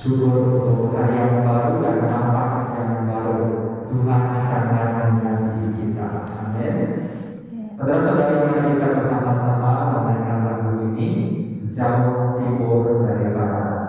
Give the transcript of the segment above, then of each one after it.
Syukur untuk hari yang baru dan nafas yang baru. Tuhan sangat mengasihi kita. Amin. Saudara-saudari, mari kita bersama-sama memainkan lagu ini, Jauh Timur dari Barat.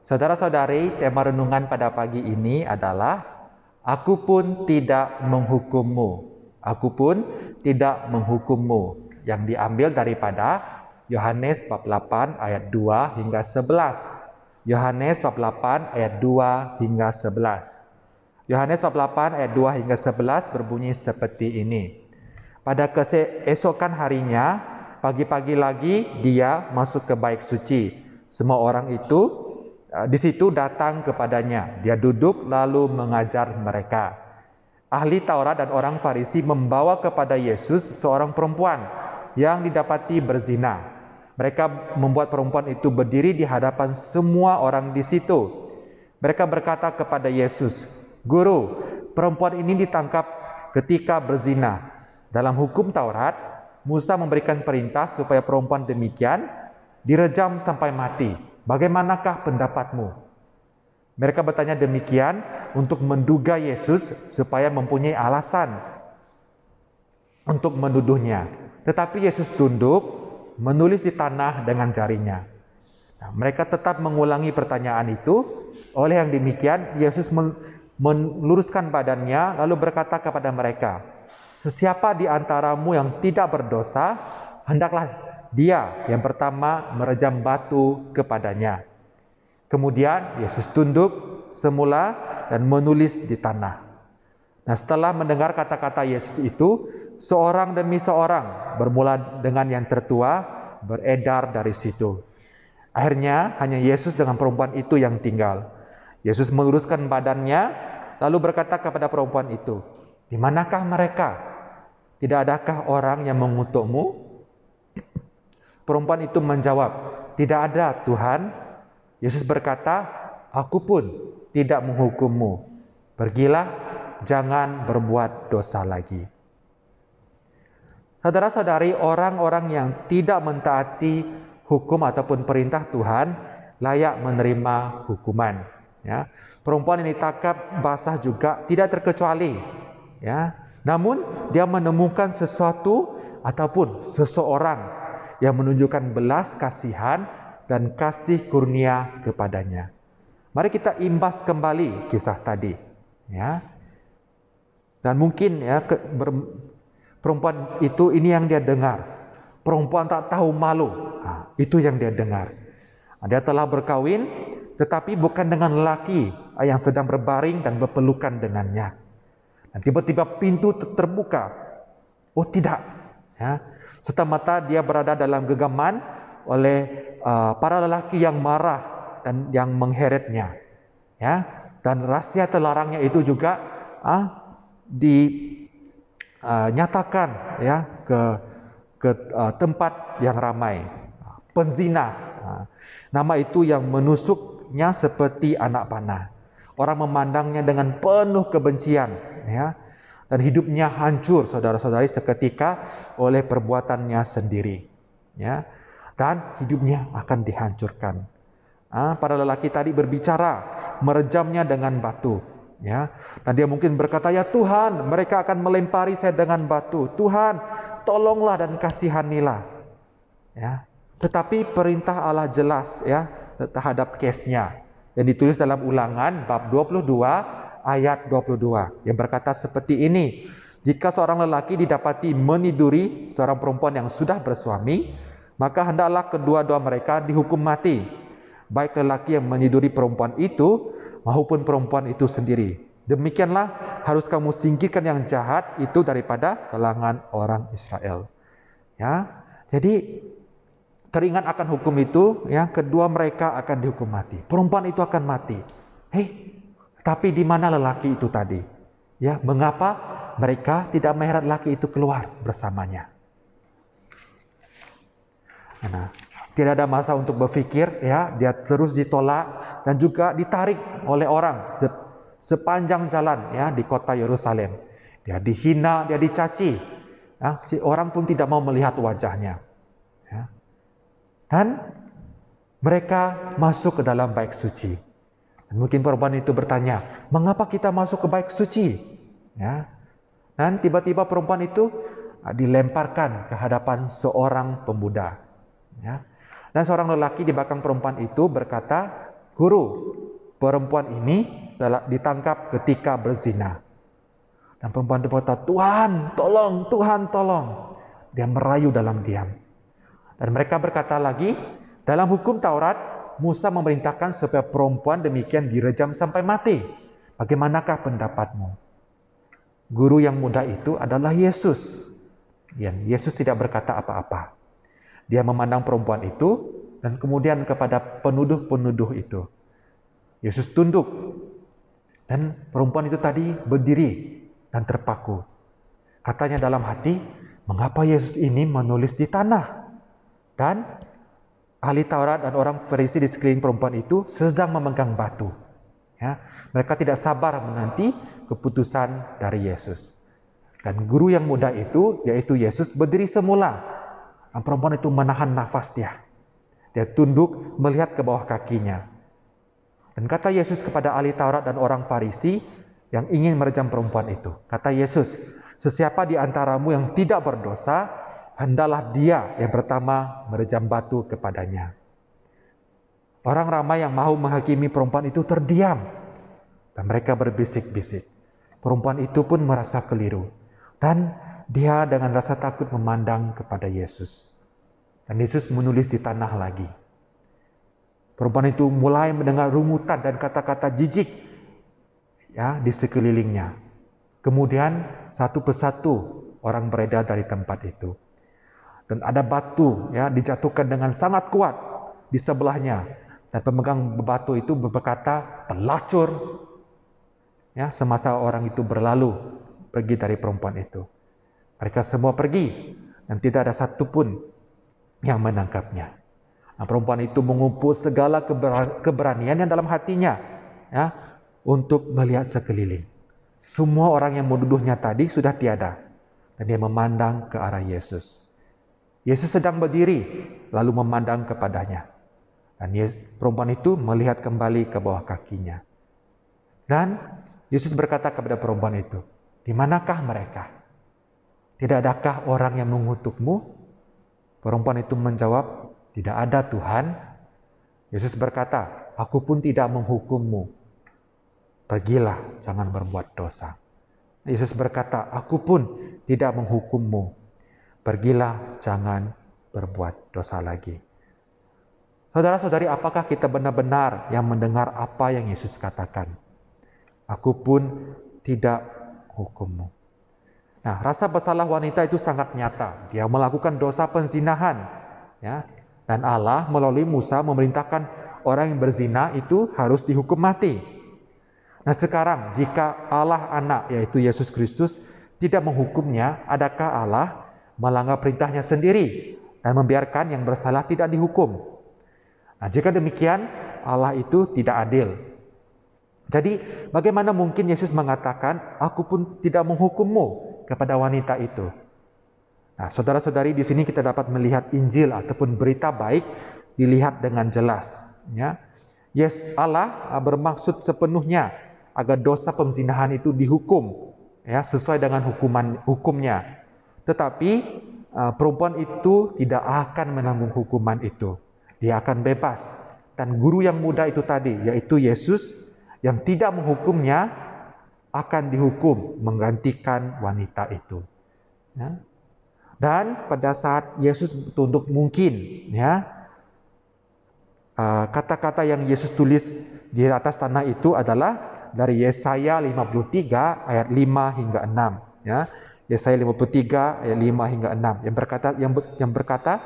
Saudara-saudari, tema renungan pada pagi ini adalah Aku pun tidak menghukummu. Aku pun tidak menghukummu. Yang diambil daripada Yohanes bab 8 ayat 2 hingga 11. Yohanes bab 8 ayat 2 hingga 11. Yohanes bab 8 ayat 2 hingga 11 berbunyi seperti ini. Pada keesokan harinya, pagi-pagi lagi dia masuk ke bait suci. Semua orang itu di situ datang kepadanya. Dia duduk lalu mengajar mereka. Ahli Taurat dan orang Farisi membawa kepada Yesus seorang perempuan yang didapati berzina. Mereka membuat perempuan itu berdiri di hadapan semua orang di situ. Mereka berkata kepada Yesus, "Guru, perempuan ini ditangkap ketika berzina. Dalam hukum Taurat, Musa memberikan perintah supaya perempuan demikian direjam sampai mati. Bagaimanakah pendapatmu?" Mereka bertanya demikian untuk menduga Yesus supaya mempunyai alasan untuk menuduhnya. Tetapi Yesus tunduk, menulis di tanah dengan jarinya. Nah, mereka tetap mengulangi pertanyaan itu. Oleh yang demikian, Yesus meluruskan badannya lalu berkata kepada mereka, "Sesiapa di antaramu yang tidak berdosa, hendaklah dia yang pertama merejam batu kepadanya." Kemudian Yesus tunduk semula dan menulis di tanah. Nah, setelah mendengar kata-kata Yesus itu, seorang demi seorang, bermula dengan yang tertua, beredar dari situ. Akhirnya hanya Yesus dengan perempuan itu yang tinggal. Yesus meluruskan badannya, lalu berkata kepada perempuan itu, "Di manakah mereka? Tidak adakah orang yang mengutukmu?" Perempuan itu menjawab, "Tidak ada, Tuhan." Yesus berkata, "Aku pun tidak menghukummu. Pergilah, jangan berbuat dosa lagi." Saudara-saudari, orang-orang yang tidak mentaati hukum ataupun perintah Tuhan layak menerima hukuman. Ya, perempuan yang ditangkap basah juga tidak terkecuali. Ya, namun dia menemukan sesuatu ataupun seseorang yang menunjukkan belas kasihan dan kasih kurnia kepadanya. Mari kita imbas kembali kisah tadi, ya. Dan mungkin ya perempuan itu ini yang dia dengar. Perempuan tak tahu malu. Nah, itu yang dia dengar. Dia telah berkawin, tetapi bukan dengan lelaki yang sedang berbaring dan berpelukan dengannya. Dan tiba-tiba pintu terbuka. Oh tidak, ya. Serta-merta dia berada dalam genggaman oleh para lelaki yang marah dan yang mengheretnya, ya. Dan rahasia terlarangnya itu juga dinyatakan ya ke tempat yang ramai. Penzina, nama itu yang menusuknya seperti anak panah. Orang memandangnya dengan penuh kebencian, ya. Dan hidupnya hancur, saudara-saudari, seketika oleh perbuatannya sendiri, ya. Dan hidupnya akan dihancurkan. Para lelaki tadi berbicara, merejamnya dengan batu, ya. Dan dia mungkin berkata, "Ya Tuhan, mereka akan melempari saya dengan batu. Tuhan, tolonglah dan kasihanilah." Ya. Tetapi perintah Allah jelas, ya, terhadap case-nya. Yang ditulis dalam Ulangan bab 22 ayat 22 yang berkata seperti ini, "Jika seorang lelaki didapati meniduri seorang perempuan yang sudah bersuami, maka hendaklah kedua-dua mereka dihukum mati, baik lelaki yang meniduri perempuan itu maupun perempuan itu sendiri. Demikianlah harus kamu singkirkan yang jahat itu daripada kalangan orang Israel." Ya, jadi teringat akan hukum itu, ya, kedua mereka akan dihukum mati. Perempuan itu akan mati. Tapi di mana lelaki itu tadi? Ya, mengapa mereka tidak mengheret lelaki itu keluar bersamanya? Nah, tidak ada masa untuk berpikir, ya, dia terus ditolak dan juga ditarik oleh orang sepanjang jalan, ya, di kota Yerusalem. Dia dihina, dia dicaci. Ya, si orang pun tidak mau melihat wajahnya. Ya. Dan mereka masuk ke dalam bait suci. Dan mungkin perempuan itu bertanya, "Mengapa kita masuk ke bait suci?" Ya. Dan tiba-tiba perempuan itu dilemparkan ke hadapan seorang pemuda. Ya. Dan seorang lelaki di belakang perempuan itu berkata, "Guru, perempuan ini telah ditangkap ketika berzina." Dan perempuan itu berkata, "Tuhan, tolong, Tuhan, tolong." Dia merayu dalam diam. Dan mereka berkata lagi, dalam hukum Taurat, Musa memerintahkan supaya perempuan demikian direjam sampai mati. Bagaimanakah pendapatmu? Guru yang muda itu adalah Yesus. Yesus tidak berkata apa-apa. Dia memandang perempuan itu dan kemudian kepada penuduh-penuduh itu. Yesus tunduk dan perempuan itu tadi berdiri dan terpaku. Katanya dalam hati, mengapa Yesus ini menulis di tanah? Dan ahli Taurat dan orang Farisi di sekeliling perempuan itu sedang memegang batu. Ya, mereka tidak sabar menanti keputusan dari Yesus. Dan guru yang muda itu, yaitu Yesus, berdiri semula. Dan perempuan itu menahan nafas dia. Dia tunduk melihat ke bawah kakinya. Dan kata Yesus kepada ahli Taurat dan orang Farisi yang ingin merejam perempuan itu. Kata Yesus, "Sesiapa di antaramu yang tidak berdosa, hendaklah dia yang pertama merejam batu kepadanya." Orang ramai yang mau menghakimi perempuan itu terdiam. Dan mereka berbisik-bisik. Perempuan itu pun merasa keliru. Dan dia dengan rasa takut memandang kepada Yesus. Dan Yesus menulis di tanah lagi. Perempuan itu mulai mendengar rungutan dan kata-kata jijik di sekelilingnya. Kemudian satu persatu orang beredar dari tempat itu. Dan ada batu dijatuhkan dengan sangat kuat di sebelahnya. Dan pemegang batu itu berkata, "Pelacur." Semasa orang itu berlalu pergi dari perempuan itu. Mereka semua pergi dan tidak ada satupun yang menangkapnya. Nah, perempuan itu mengumpul segala keberanian yang dalam hatinya untuk melihat sekeliling. Semua orang yang menuduhnya tadi sudah tiada. Dan dia memandang ke arah Yesus. Yesus sedang berdiri, lalu memandang kepadanya. Dan perempuan itu melihat kembali ke bawah kakinya. Dan Yesus berkata kepada perempuan itu, "Di manakah mereka? Tidak adakah orang yang mengutukmu?" Perempuan itu menjawab, "Tidak ada, Tuhan." Yesus berkata, "Aku pun tidak menghukummu. Pergilah, jangan berbuat dosa." Yesus berkata, "Aku pun tidak menghukummu. Pergilah, jangan berbuat dosa lagi." Saudara-saudari, apakah kita benar-benar yang mendengar apa yang Yesus katakan? "Aku pun tidak menghukummu." Nah, rasa bersalah wanita itu sangat nyata. Dia melakukan dosa penzinahan. Dan Allah melalui Musa memerintahkan orang yang berzina itu harus dihukum mati. Nah, sekarang jika Allah anak, yaitu Yesus Kristus, tidak menghukumnya, adakah Allah melanggar perintahnya sendiri dan membiarkan yang bersalah tidak dihukum? Nah, jika demikian, Allah itu tidak adil. Jadi, bagaimana mungkin Yesus mengatakan, "Aku pun tidak menghukummu," kepada wanita itu? Nah, saudara-saudari, di sini kita dapat melihat Injil ataupun berita baik dilihat dengan jelas. Allah bermaksud sepenuhnya agar dosa penzinahan itu dihukum, sesuai dengan hukumnya. Tetapi perempuan itu tidak akan menanggung hukuman itu. Dia akan bebas. Dan guru yang muda itu tadi, yaitu Yesus, yang tidak menghukumnya, akan dihukum menggantikan wanita itu. Dan pada saat Yesus tunduk, mungkin kata-kata yang Yesus tulis di atas tanah itu adalah dari Yesaya 53 ayat 5 hingga 6. Yesaya 53 ayat 5 hingga 6 yang berkata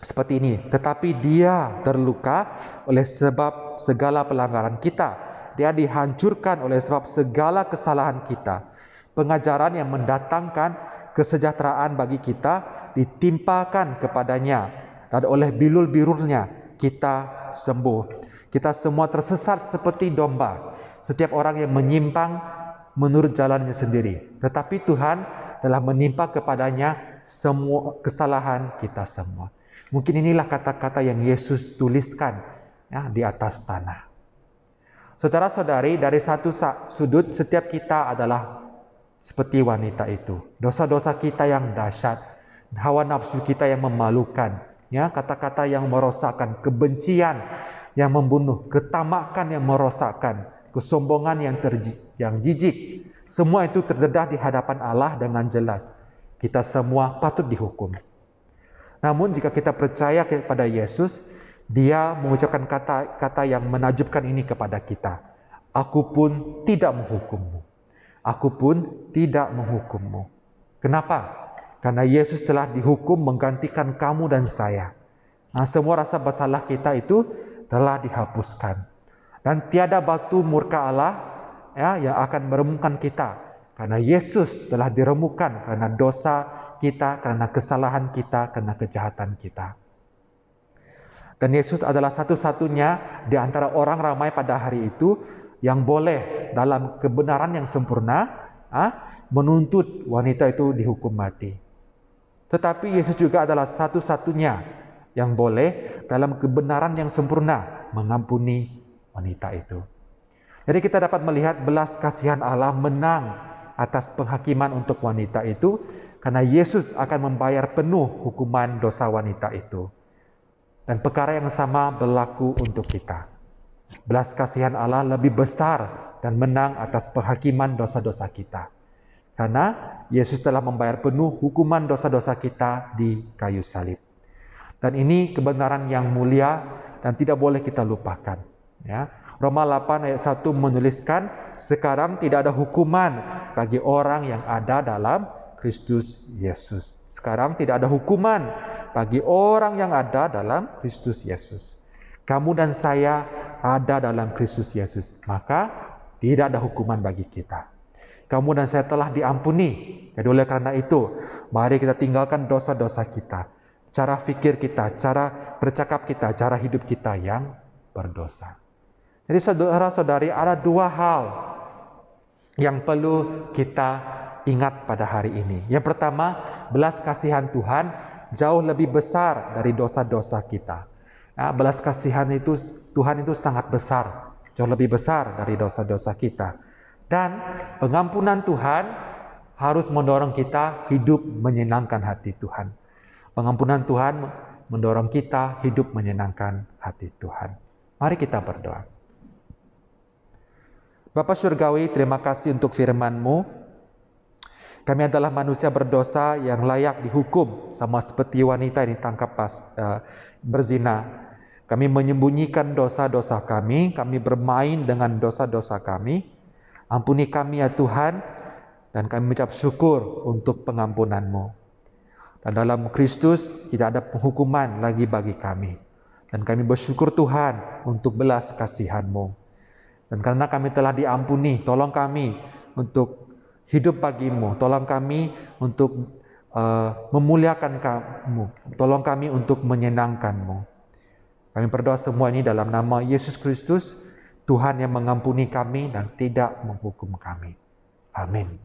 seperti ini, "Tetapi dia terluka oleh sebab segala pelanggaran kita. Dia dihancurkan oleh sebab segala kesalahan kita. Pengajaran yang mendatangkan kesejahteraan bagi kita ditimpakan kepadanya, dan oleh bilul-bilulnya kita sembuh. Kita semua tersesat seperti domba. Setiap orang yang menyimpang menurut jalannya sendiri. Tetapi Tuhan telah menimpa kepadanya semua kesalahan kita semua." Mungkin inilah kata-kata yang Yesus tuliskan di atas tanah. Saudara-saudari, dari satu sudut setiap kita adalah seperti wanita itu. Dosa-dosa kita yang dahsyat, hawa nafsu kita yang memalukan, kata-kata yang merosakkan, kebencian yang membunuh, ketamakan yang merosakkan, kesombongan yang jijik. Semua itu terdedah di hadapan Allah dengan jelas. Kita semua patut dihukum. Namun jika kita percaya kepada Yesus, Dia mengucapkan kata-kata yang menakjubkan ini kepada kita. Aku pun tidak menghukummu. Aku pun tidak menghukummu. Kenapa? Karena Yesus telah dihukum menggantikan kamu dan saya. Nah, semua rasa bersalah kita itu telah dihapuskan. Dan tiada batu murka Allah yang akan meremukkan kita. Karena Yesus telah diremukan karena dosa kita, karena kesalahan kita, karena kejahatan kita. Dan Yesus adalah satu-satunya di antara orang ramai pada hari itu yang boleh dalam kebenaran yang sempurna menuntut wanita itu dihukum mati. Tetapi Yesus juga adalah satu-satunya yang boleh dalam kebenaran yang sempurna mengampuni wanita itu. Jadi kita dapat melihat belas kasihan Allah menang atas penghakiman untuk wanita itu karena Yesus akan membayar penuh hukuman dosa wanita itu. Dan perkara yang sama berlaku untuk kita. Belas kasihan Allah lebih besar dan menang atas penghakiman dosa-dosa kita. Karena Yesus telah membayar penuh hukuman dosa-dosa kita di kayu salib. Dan ini kebenaran yang mulia dan tidak boleh kita lupakan. Ya. Roma 8 ayat 1 menuliskan, sekarang tidak ada hukuman bagi orang yang ada dalam Kristus Yesus. Sekarang tidak ada hukuman bagi orang yang ada dalam Kristus Yesus. Kamu dan saya ada dalam Kristus Yesus. Maka tidak ada hukuman bagi kita. Kamu dan saya telah diampuni. Jadi oleh karena itu, mari kita tinggalkan dosa-dosa kita. Cara fikir kita, cara bercakap kita, cara hidup kita yang berdosa. Jadi saudara-saudari, ada dua hal yang perlu kita ingat pada hari ini. Yang pertama, belas kasihan Tuhan jauh lebih besar dari dosa-dosa kita. Nah, belas kasihan itu Tuhan itu sangat besar, jauh lebih besar dari dosa-dosa kita. Dan pengampunan Tuhan harus mendorong kita hidup menyenangkan hati Tuhan. Pengampunan Tuhan mendorong kita hidup menyenangkan hati Tuhan. Mari kita berdoa. Bapa Surgawi, terima kasih untuk firman-Mu. Kami adalah manusia berdosa yang layak dihukum sama seperti wanita yang ditangkap berzina. Kami menyembunyikan dosa-dosa kami bermain dengan dosa-dosa kami. Ampuni kami ya Tuhan, dan kami mengucap syukur untuk pengampunan-Mu. Dan dalam Kristus tidak ada penghukuman lagi bagi kami. Dan kami bersyukur Tuhan untuk belas kasihan-Mu. Dan karena kami telah diampuni, tolong kami untuk hidup bagi-Mu. Tolong kami untuk memuliakan Kamu. Tolong kami untuk menyenangkan-Mu. Kami berdoa semua ini dalam nama Yesus Kristus, Tuhan yang mengampuni kami dan tidak menghukum kami. Amin.